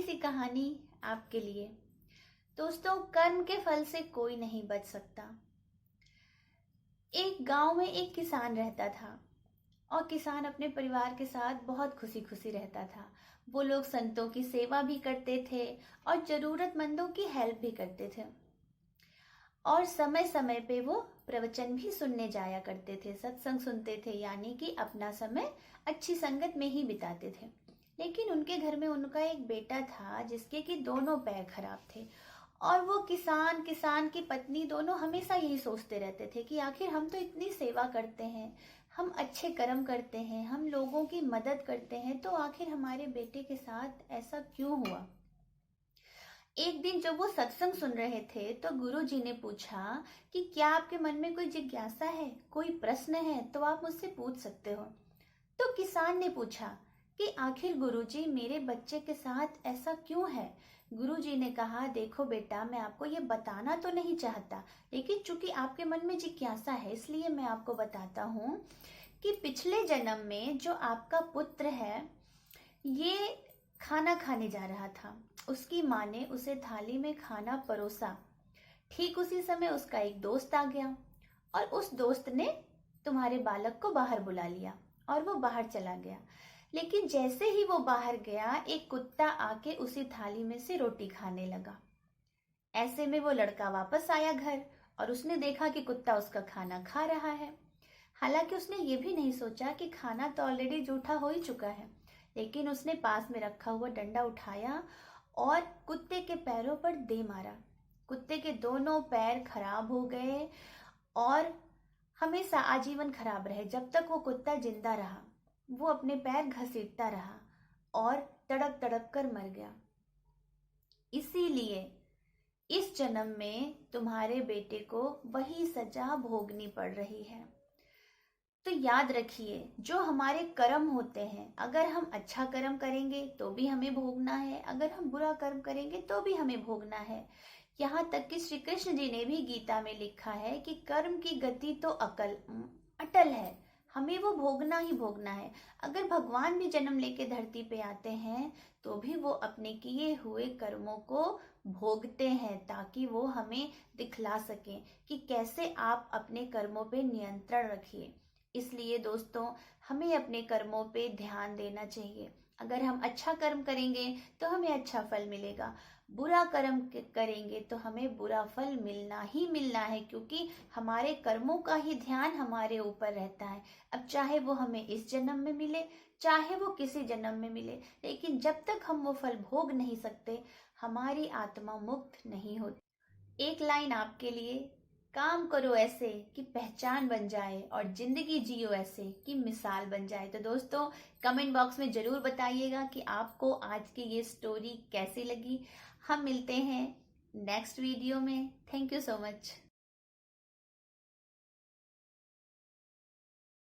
सी कहानी आपके लिए। दोस्तों, कर्म के फल से कोई नहीं बच सकता। एक गांव में एक किसान रहता था और किसान अपने परिवार के साथ बहुत खुशी खुशी रहता था। वो लोग संतों की सेवा भी करते थे और जरूरतमंदों की हेल्प भी करते थे और समय समय पे वो प्रवचन भी सुनने जाया करते थे, सत्संग सुनते थे, यानी कि अपना समय अच्छी संगत में ही बिताते थे। लेकिन उनके घर में उनका एक बेटा था जिसके कि दोनों पैर खराब थे और वो किसान की पत्नी दोनों हमेशा यही सोचते रहते थे कि आखिर हम तो इतनी सेवा करते हैं, हम अच्छे कर्म करते हैं, हम लोगों की मदद करते हैं, तो आखिर हमारे बेटे के साथ ऐसा क्यों हुआ। एक दिन जब वो सत्संग सुन रहे थे तो गुरु जी ने पूछा कि क्या आपके मन में कोई जिज्ञासा है, कोई प्रश्न है तो आप मुझसे पूछ सकते हो। तो किसान ने पूछा कि आखिर गुरुजी मेरे बच्चे के साथ ऐसा क्यों है। गुरुजी ने कहा, देखो बेटा, मैं आपको ये बताना तो नहीं चाहता, लेकिन चूंकि आपके मन में जिज्ञासा है इसलिए मैं आपको बताता हूँ कि पिछले जन्म में जो आपका पुत्र है ये खाना खाने जा रहा था। उसकी माँ ने उसे थाली में खाना परोसा। ठीक उसी समय उसका एक दोस्त आ गया और उस दोस्त ने तुम्हारे बालक को बाहर बुला लिया और वो बाहर चला गया। लेकिन जैसे ही वो बाहर गया एक कुत्ता आके उसी थाली में से रोटी खाने लगा। ऐसे में वो लड़का वापस आया घर और उसने देखा कि कुत्ता उसका खाना खा रहा है। हालांकि उसने ये भी नहीं सोचा कि खाना तो ऑलरेडी जूठा हो ही चुका है, लेकिन उसने पास में रखा हुआ डंडा उठाया और कुत्ते के पैरों पर दे मारा। कुत्ते के दोनों पैर खराब हो गए और हमेशा आजीवन खराब रहे। जब तक वो कुत्ता जिंदा रहा वो अपने पैर घसीटता रहा और तड़प तड़प कर मर गया। इसीलिए इस जन्म में तुम्हारे बेटे को वही सजा भोगनी पड़ रही है। तो याद रखिए, जो हमारे कर्म होते हैं, अगर हम अच्छा कर्म करेंगे तो भी हमें भोगना है, अगर हम बुरा कर्म करेंगे तो भी हमें भोगना है। यहाँ तक कि श्री कृष्ण जी ने भी गीता में लिखा है कि कर्म की गति तो अटल है, हमें वो भोगना ही भोगना है। अगर भगवान भी जन्म लेके धरती पे आते हैं तो भी वो अपने किए हुए कर्मों को भोगते हैं ताकि वो हमें दिखला सकें कि कैसे आप अपने कर्मों पे नियंत्रण रखिए। इसलिए दोस्तों, हमें अपने कर्मों पे ध्यान देना चाहिए। अगर हम अच्छा कर्म करेंगे तो हमें अच्छा फल मिलेगा, बुरा कर्म करेंगे तो हमें बुरा फल मिलना ही मिलना है, क्योंकि हमारे कर्मों का ही ध्यान हमारे ऊपर रहता है। अब चाहे वो हमें इस जन्म में मिले चाहे वो किसी जन्म में मिले, लेकिन जब तक हम वो फल भोग नहीं सकते हमारी आत्मा मुक्त नहीं होती। एक लाइन आपके लिए, काम करो ऐसे कि पहचान बन जाए और जिंदगी जियो ऐसे कि मिसाल बन जाए। तो दोस्तों, कमेंट बॉक्स में जरूर बताइएगा कि आपको आज की ये स्टोरी कैसी लगी। हम मिलते हैं नेक्स्ट वीडियो में। Thank you so much.